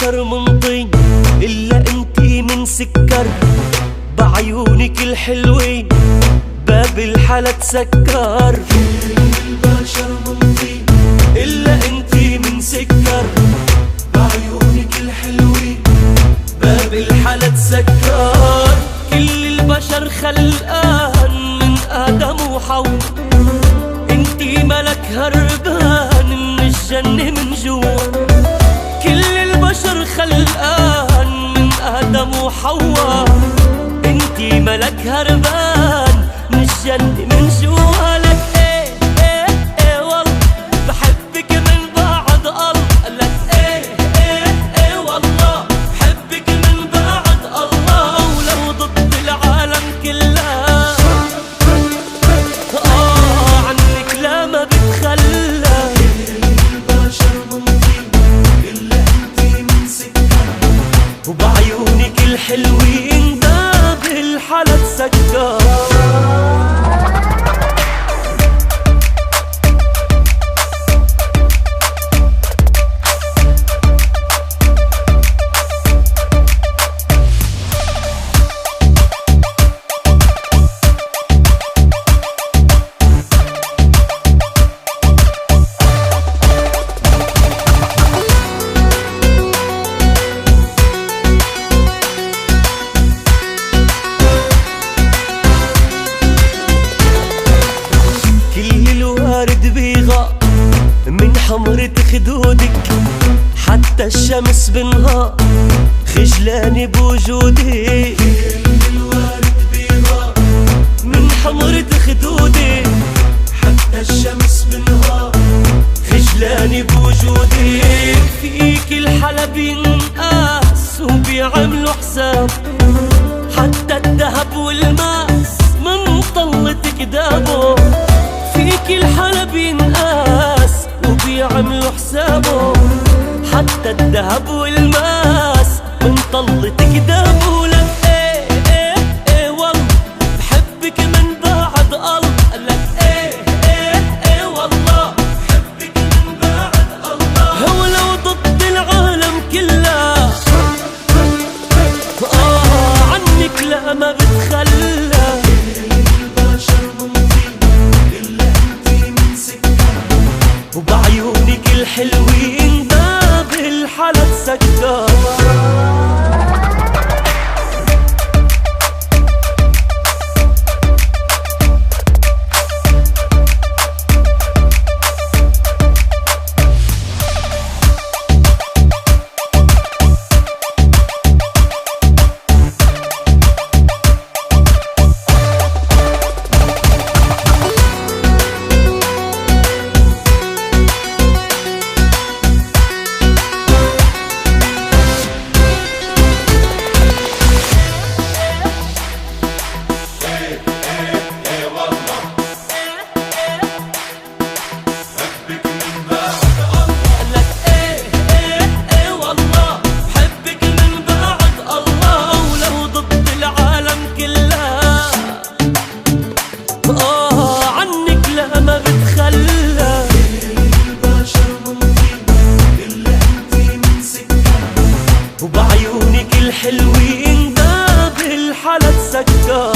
البشر من طين إلا انتي من سكر، بعيونك الحلوين باب الحلا تسكر. كل البشر من طين إلا انتي من سكر، بعيونك الحلوين باب الحلا تسكر. كل البشر خلقان من آدم وحواء، انتي ملك هربان من الجنة من جوا. كل البشر خلقان من آدم وحواء، انتي ملك هربان من الجنة من جوا. لك ايه ايه ايه والله بحبك من بعد الله، لك ايه ايه ايه والله بحبك من بعد الله، ولو ضد العالم كلها عنك لا ما بتخلى. البشر من طين إلا انتي من سكر، وبعيونك الحلوين باب الحلا تسكر. من حمرة خدودك حتى الشمس بالنهار خجلاني بوجودك. الورد بيضاء من حمرة خدودك حتى الشمس بالنهار خجلاني بوجودك. فيك الحلا بينقاس وبيعملوا حساب، حتى الذهب والماس من طلتك دابو. فيك الحلا بينقاس وبيعملوا حسابه، حتى الذهب والماس من طلتك دابو. لك ايه ايه ايه والله بحبك من بعد الله، لك ايه ايه ايه والله بحبك من بعد الله، ولو ضد العالم كله عنك لا ما بتخلى. وبعيونك الحلوين باب الحلا تسكر. عنك لا ما بتخلى. البشر من طين إلا انتي من سكر، وبعيونك الحلوين باب الحلا تسكر.